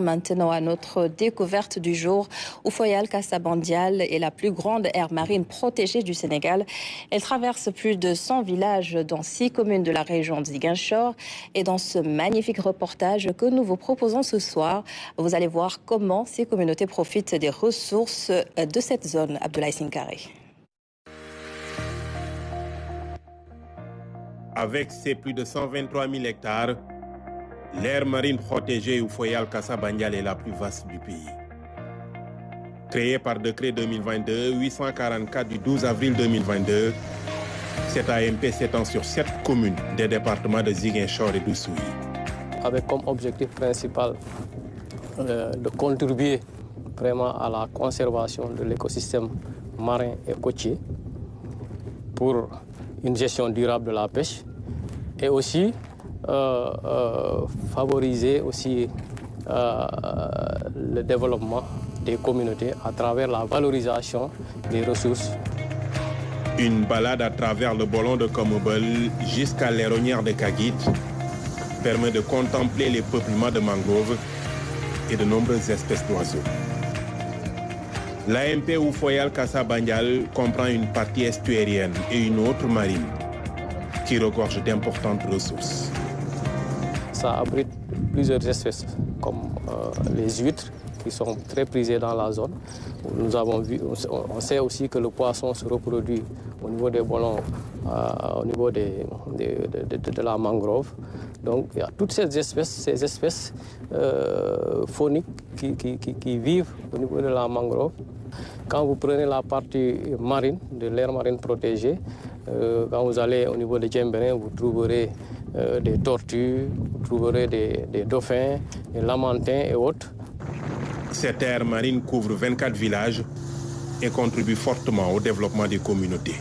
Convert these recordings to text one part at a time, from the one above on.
Maintenant à notre découverte du jour, Oufoyal Kassabandial est la plus grande aire marine protégée du Sénégal. Elle traverse plus de 100 villages dans 6 communes de la région de Ziguinchor. Et dans ce magnifique reportage que nous vous proposons ce soir, vous allez voir comment ces communautés profitent des ressources de cette zone. Abdoulaye Sinkare. Avec ses plus de 123 000 hectares, l'aire marine protégée Oufoyal Kassabandial est la plus vaste du pays. Créée par décret 2022-844 du 12 avril 2022, cette AMP s'étend sur 7 communes des départements de Ziguinchor et d'Oussouye. Avec comme objectif principal de contribuer vraiment à la conservation de l'écosystème marin et côtier pour une gestion durable de la pêche et aussi favoriser aussi le développement des communautés à travers la valorisation des ressources. Une balade à travers le Bolon de Komobel jusqu'à l'aéronnière de Kagit permet de contempler les peuplements de mangroves et de nombreuses espèces d'oiseaux. L'AMP Oufoyal Kassabandial comprend une partie estuarienne et une autre marine qui regorge d'importantes ressources. Ça abrite plusieurs espèces comme les huîtres qui sont très prisées dans la zone. Nous avons vu, on sait aussi que le poisson se reproduit au niveau des bolons, au niveau de la mangrove. Donc il y a toutes ces espèces fauniques qui vivent au niveau de la mangrove. Quand vous prenez la partie marine, de l'aire marine protégée, quand vous allez au niveau de Djemberin, vous trouverez des tortues, vous trouverez des dauphins, des lamantins et autres. Cette aire marine couvre 24 villages et contribue fortement au développement des communautés.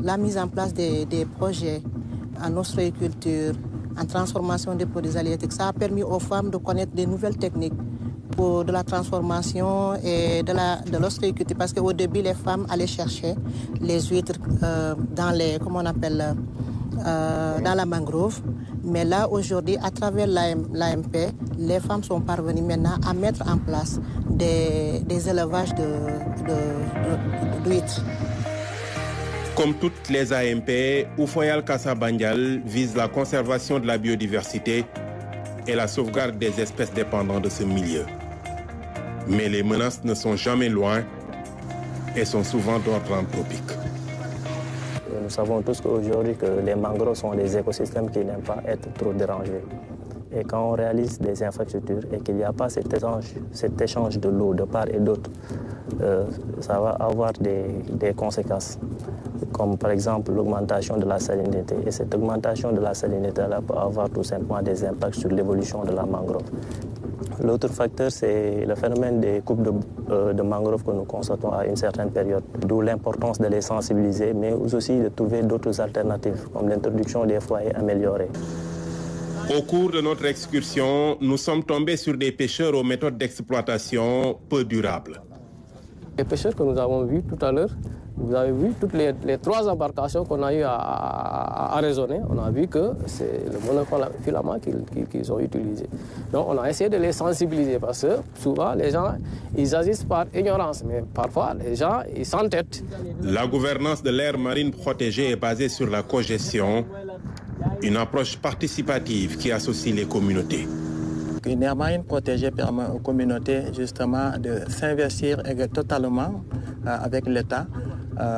La mise en place des projets en ostréiculture, en transformation des produits halieutiques, ça a permis aux femmes de connaître des nouvelles techniques pour de la transformation et de l'ostréiculture. Parce qu'au début, les femmes allaient chercher les huîtres dans la mangrove. Mais là, aujourd'hui, à travers l'AMP, les femmes sont parvenues maintenant à mettre en place des élevages d'huîtres. Comme toutes les AMP, Oufoyal Kassabandial vise la conservation de la biodiversité et la sauvegarde des espèces dépendantes de ce milieu. Mais les menaces ne sont jamais loin et sont souvent d'ordre anthropique. Nous savons tous qu'aujourd'hui que les mangroves sont des écosystèmes qui n'aiment pas être trop dérangés. Et quand on réalise des infrastructures et qu'il n'y a pas cet échange de l'eau de part et d'autre, ça va avoir des conséquences, comme par exemple l'augmentation de la salinité. Et cette augmentation de la salinité peut avoir tout simplement des impacts sur l'évolution de la mangrove. L'autre facteur, c'est le phénomène des coupes de mangroves que nous constatons à une certaine période, d'où l'importance de les sensibiliser, mais aussi de trouver d'autres alternatives, comme l'introduction des foyers améliorés. Au cours de notre excursion, nous sommes tombés sur des pêcheurs aux méthodes d'exploitation peu durables. Les pêcheurs que nous avons vus tout à l'heure, vous avez vu toutes les 3 embarcations qu'on a eu à raisonner. On a vu que c'est le monofilament qu'ils ont utilisé. Donc on a essayé de les sensibiliser parce que souvent les gens ils agissent par ignorance, mais parfois les gens ils s'entêtent. La gouvernance de l'aire marine protégée est basée sur la cogestion, une approche participative qui associe les communautés. Une aire marine protégée permet aux communautés justement de s'investir totalement avec l'État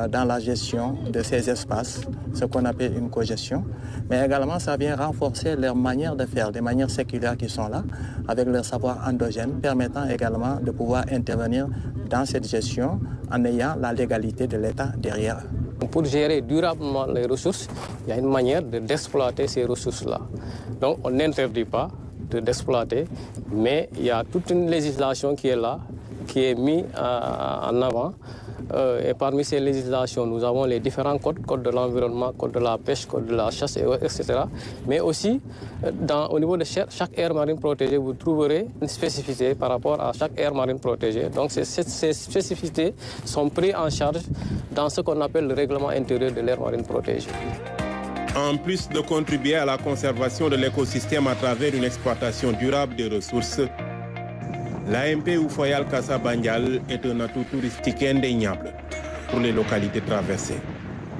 dans la gestion de ces espaces, ce qu'on appelle une cogestion. Mais également, ça vient renforcer leur manière de faire, des manières séculaires qui sont là, avec leur savoir endogène, permettant également de pouvoir intervenir dans cette gestion en ayant la légalité de l'État derrière. Pour gérer durablement les ressources, il y a une manière d'exploiter ces ressources-là. Donc on n'interdit pas d'exploiter, mais il y a toute une législation qui est là, qui est mise en avant. Et parmi ces législations, nous avons les différents codes, code de l'environnement, code de la pêche, code de la chasse, etc. Mais aussi, au niveau de chaque aire marine protégée, vous trouverez une spécificité par rapport à chaque aire marine protégée. Donc ces spécificités sont prises en charge dans ce qu'on appelle le règlement intérieur de l'aire marine protégée. En plus de contribuer à la conservation de l'écosystème à travers une exploitation durable des ressources, L'AMP Oufoyal Kassa Bandial est un atout touristique indéniable pour les localités traversées.